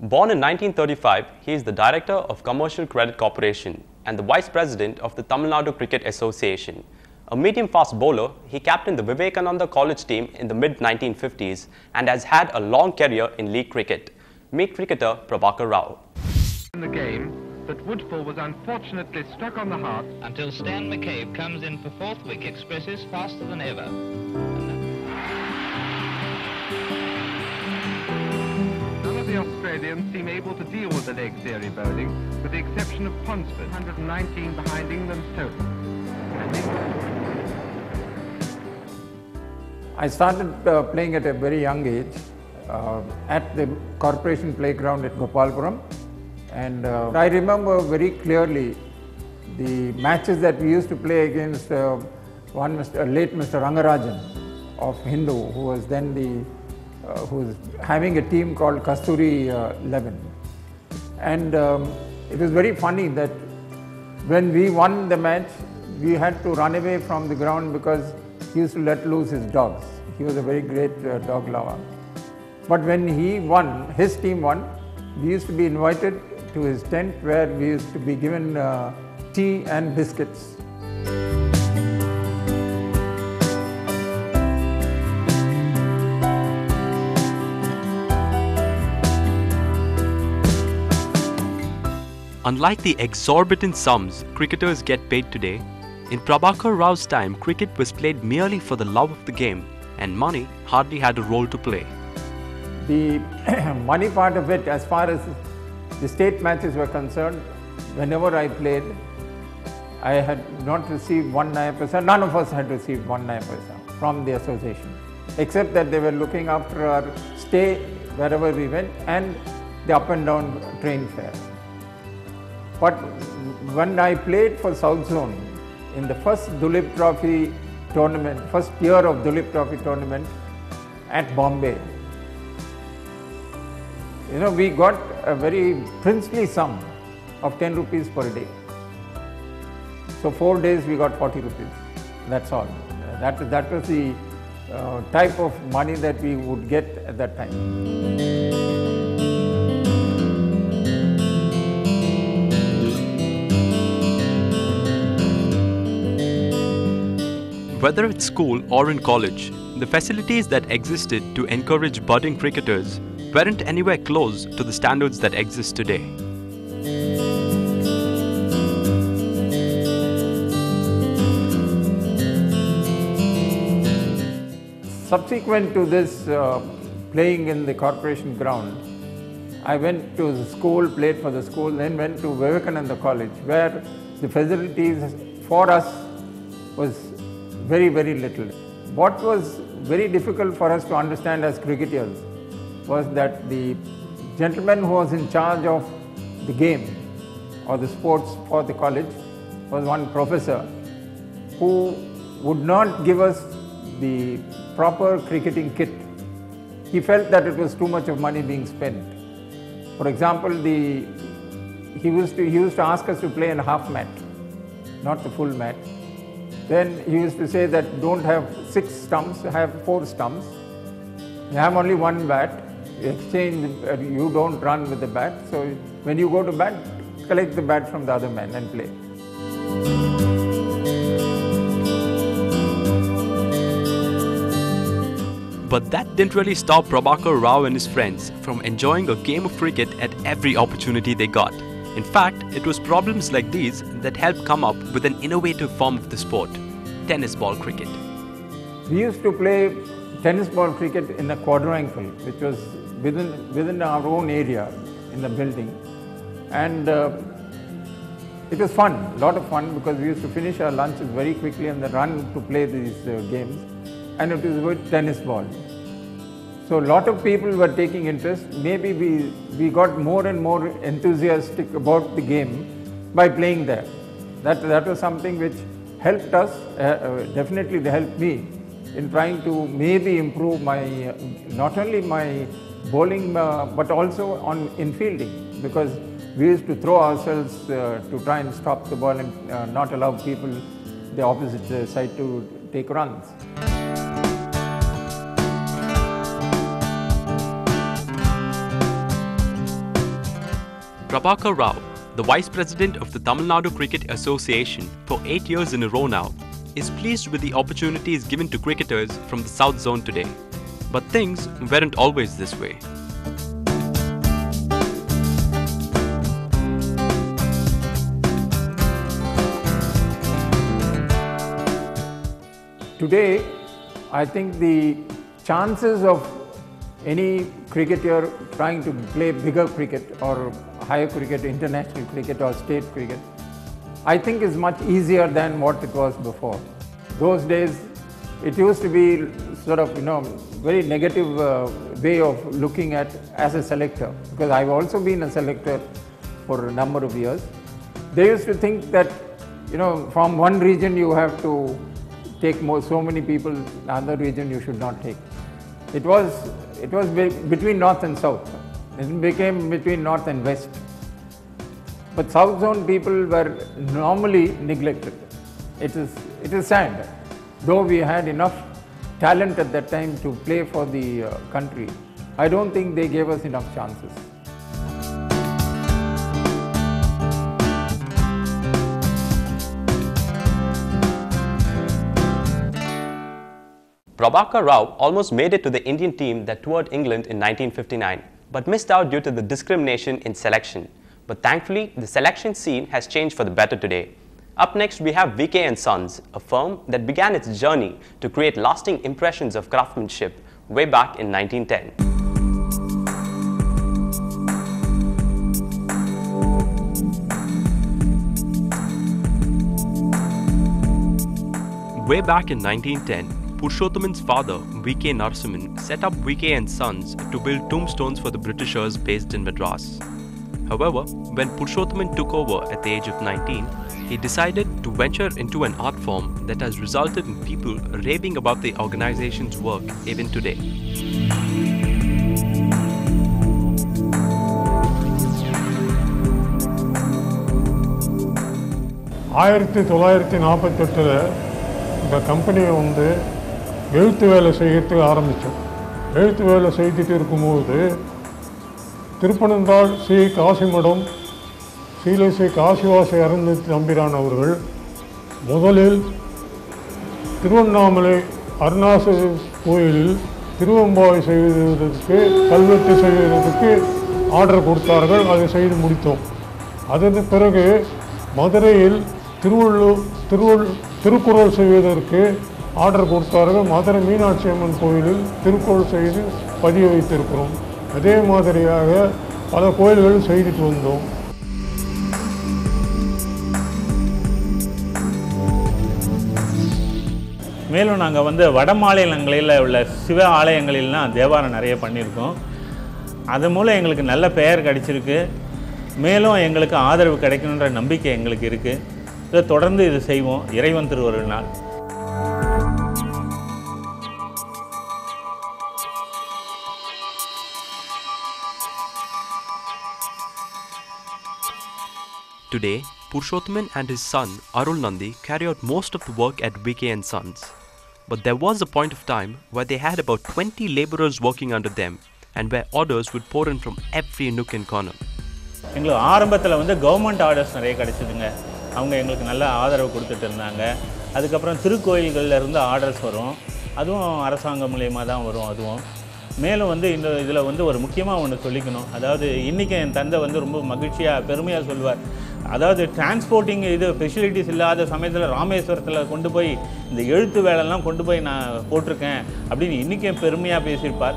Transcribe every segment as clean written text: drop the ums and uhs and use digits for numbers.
Born in 1935, he is the Director of Commercial Credit Corporation and the Vice President of the Tamil Nadu Cricket Association. A medium-fast bowler, he captained the Vivekananda College team in the mid-1950s and has had a long career in league cricket. Meet cricketer Prabhakar Rao. In the game, but Woodfull was unfortunately struck on the heart until Stan McCabe comes in for fourth wicket, expresses faster than ever. None of the Australians seem able to deal with the leg theory bowling, with the exception of Ponsford, 119 behind England's total. I started playing at a very young age at the corporation playground at Gopalpuram, and I remember very clearly the matches that we used to play against late Mr. Rangarajan of Hindu, who was then who was having a team called Kasturi 11. And it was very funny that when we won the match, we had to run away from the ground because he used to let loose his dogs. He was a very great dog lover. But when he won, his team won, we used to be invited to his tent where we used to be given tea and biscuits. Unlike the exorbitant sums cricketers get paid today, in Prabhakar Rao's time, cricket was played merely for the love of the game, and money hardly had a role to play. The money part of it, as far as the state matches were concerned, whenever I played, I had not received 1 paisa. None of us had received 1 paisa from the association, except that they were looking after our stay wherever we went and the up and down train fare. But when I played for South Zone in the first Dulip Trophy tournament, first year of Dulip Trophy tournament at Bombay, we got a very princely sum of 10 rupees per day. So 4 days we got 40 rupees. That's all. That was the type of money that we would get at that time. Whether at school or in college, the facilities that existed to encourage budding cricketers weren't anywhere close to the standards that exist today. Subsequent to this playing in the corporation ground, I went to the school, played for the school, then went to Vivekananda College, where the facilities for us was very, very little. What was very difficult for us to understand as cricketers was that the gentleman who was in charge of the game or the sports for the college was one professor who would not give us the proper cricketing kit. He felt that it was too much of money being spent. For example, he used to ask us to play in half mat, not the full mat. Then he used to say that don't have 6 stumps, have 4 stumps. You have only 1 bat. You exchange, you don't run with the bat. So when you go to bat, collect the bat from the other man and play. But that didn't really stop Prabhakar Rao and his friends from enjoying a game of cricket at every opportunity they got. In fact, it was problems like these that helped come up with an innovative form of the sport, tennis ball cricket. We used to play tennis ball cricket in a quadrangle, which was within our own area in the building. And it was fun, a lot of fun, because we used to finish our lunches very quickly and then run to play these games. And it was with tennis ball. So a lot of people were taking interest. Maybe we got more and more enthusiastic about the game by playing there. That was something which helped us, definitely helped me in trying to maybe improve my, not only my bowling but also in fielding, because we used to throw ourselves to try and stop the ball and not allow people the opposite side to take runs. Prabhakar Rao, the Vice President of the Tamil Nadu Cricket Association for 8 years in a row now, is pleased with the opportunities given to cricketers from the South Zone today. But things weren't always this way. Today, I think the chances of any cricketer trying to play bigger cricket or higher cricket, international cricket or state cricket, I think is much easier than what it was before. Those days, it used to be sort of, very negative way of looking at as a selector, because I've also been a selector for a number of years. They used to think that, from one region you have to take so many people, another region you should not take. It was between north and south. It became between north and west. But South Zone people were normally neglected. It is sad. Though we had enough talent at that time to play for the country, I don't think they gave us enough chances. Prabhakar Rao almost made it to the Indian team that toured England in 1959, but missed out due to the discrimination in selection. But thankfully, the selection scene has changed for the better today. Up next, we have VK & Sons, a firm that began its journey to create lasting impressions of craftsmanship way back in 1910. Way back in 1910, Purushothaman's father, VK Narasimhan, set up VK & Sons to build tombstones for the Britishers based in Madras. However, when Purushothaman took over at the age of 19, he decided to venture into an art form that has resulted in people raving about the organization's work even today. இந்த கம்பெனியை எழுத்து வேலை செய்யறதுக்கு ஆரம்பித்தோம். எழுத்து வேலை செய்துட்டு இருக்கும்போது திருப்பனந்தாள் ஸ்ரீ காசிமடம் ஸ்ரீலை ஸ்ரீ காசிவாசி அருந்ததி தம்பிரான் அவர்கள் முதலில் திருவண்ணாமலை அருணாசல கோயிலில் திருவம்பாவை செய்வதற்கு கல்வெட்டு செய்வதற்கு ஆர்டர் கொடுத்தார்கள். அதை செய்து முடித்தோம். அதன் பிறகு மதுரையில் திருக்குறள் செய்வதற்கு ஆர்டர் கொடுத்தார்கள். மதுரை மீனாட்சி அம்மன் கோயிலில் திருக்குறள் செய்து பதிய வைத்திருக்கிறோம். அதே மாதிரியாக பல கோயில்கள் செய்துட்டு வந்தோம். மேலும் நாங்கள் வட மாநிலங்களில் உள்ள சிவ ஆலயங்களிலாம் தேவாரம் நிறைய பண்ணியிருக்கோம். அது மூலம் எங்களுக்கு நல்ல பெயர் கிடைச்சிருக்கு. மேலும் எங்களுக்கு ஆதரவு கிடைக்கணுன்ற நம்பிக்கை எங்களுக்கு இருக்குது. இதை தொடர்ந்து இது செய்வோம், இறைவன் திருவருளினால். Today, Purushothaman and his son Arul Nandi carry out most of the work at VK & Sons. But there was a point of time where they had about 20 labourers working under them and where orders would pour in from every nook and corner. எங்களுக்கு ஆரம்பத்தில் government orders நிறைய கிடைச்சிதுங்க. அவங்க எங்களுக்கு நல்ல ஆதரவு கொடுத்துட்டு இருந்தாங்க. அதுக்கப்புறம் திருக்கோயில்களில் இருந்து ஆர்டர்ஸ் வரும். அதுவும் அரசாங்கம் மூலியமாக தான் வரும். அதுவும் மேலும் இந்த இதில் ஒரு முக்கியமாக ஒன்று சொல்லிக்கணும். அதாவது இன்றைக்கி என் தந்தை ரொம்ப மகிழ்ச்சியாக பெருமையாக சொல்வார். அதாவது டிரான்ஸ்போர்ட்டிங் ஃபெசிலிட்டிஸ் இல்லாத சமயத்தில் ராமேஸ்வரத்தில் கொண்டு போய் இந்த எழுத்து வேலைலாம் கொண்டு போய் நான் போட்டிருக்கேன் அப்படின்னு இன்றைக்கி பெருமையாக பேசியிருப்பார்.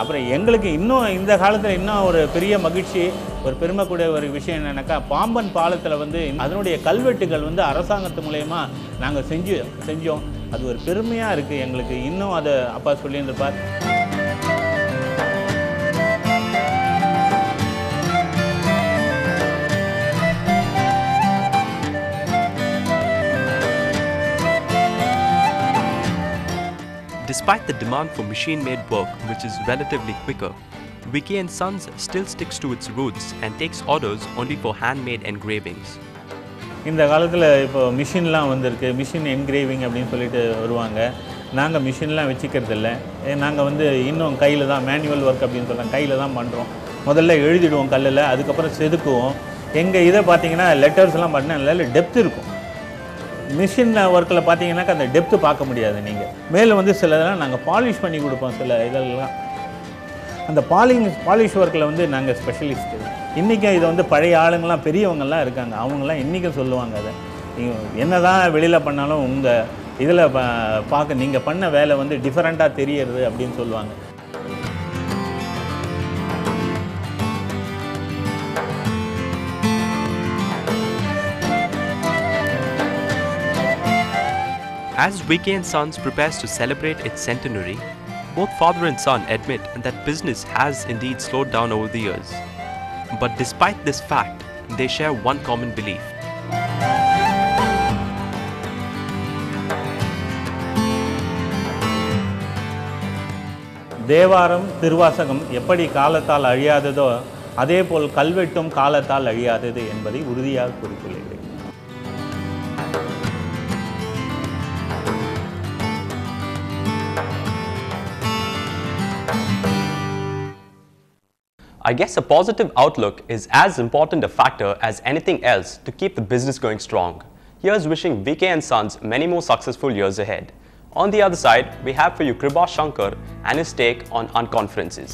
அப்புறம் எங்களுக்கு இன்னும் இந்த காலத்தில் இன்னும் ஒரு பெரிய மகிழ்ச்சி, ஒரு பெருமைக்கூடிய ஒரு விஷயம் என்னென்னாக்கா, பாம்பன் பாலத்தில் அதனுடைய கல்வெட்டுகள் அரசாங்கத்து மூலயமா நாங்கள் செஞ்சோம். அது ஒரு பெருமையாக இருக்குது எங்களுக்கு. இன்னும் அதை அப்பா சொல்லியிருந்திருப்பார். Despite the demand for machine-made work, which is relatively quicker, VK & Sons still sticks to its roots and takes orders only for handmade engravings. இந்த காலத்தில் இப்போ மிஷின்லாம் வந்திருக்கு. மிஷின் என்கிரேவிங் அப்படின்னு சொல்லிட்டு வருவாங்க. நாங்கள் மிஷின்லாம் வச்சுக்கிறது இல்லை. நாங்கள் இன்னும் கையில் தான் மேனுவல் ஒர்க் அப்படின்னு சொல்கிறோம், கையில் தான் பண்ணுறோம். முதல்ல எழுதிடுவோம் கல்லில், அதுக்கப்புறம் செதுக்குவோம். எங்கள் இதை பார்த்தீங்கன்னா லெட்டர்ஸ்லாம் பார்த்தீங்கன்னா நல்ல டெப்த் இருக்கும். மிஷின் ஒர்க்கில் பார்த்தீங்கன்னாக்கா அந்த டெப்த்து பார்க்க முடியாது. நீங்கள் மேலே வந்து சிலதெல்லாம் நாங்கள் பாலிஷ் பண்ணி கொடுப்போம். சில இதெல்லாம் அந்த பாலிஷ் ஒர்க்கில் வந்து நாங்கள் ஸ்பெஷலிஸ்ட்டு. இன்றைக்கும் இதை வந்து பழைய ஆளுங்கள்லாம் பெரியவங்கள்லாம் இருக்காங்க, அவங்களாம் இன்றைக்கும் சொல்லுவாங்க. அதை என்ன தான் வெளியில் பண்ணாலும் உங்கள் இதில் பார்க்க நீங்கள் பண்ண வேலை வந்து டிஃப்ரெண்ட்டாக தெரியறது அப்படின்னு சொல்லுவாங்க. As VK and Sons prepares to celebrate its centenary, both father and son admit that business has indeed slowed down over the years. But despite this fact, they share one common belief. Thevaram Thiruvasagam எப்படி காலத்தால் அழியாததோ அதேபோல் கல்வெட்டும் காலத்தால் அழியாதது என்பதை உறுதியாக கூறிக்கொள்கிறேன். I guess a positive outlook is as important a factor as anything else to keep the business going strong. Here's wishing VK and Sons many more successful years ahead. On the other side, we have for you Kribha Shankar and his take on unconferences.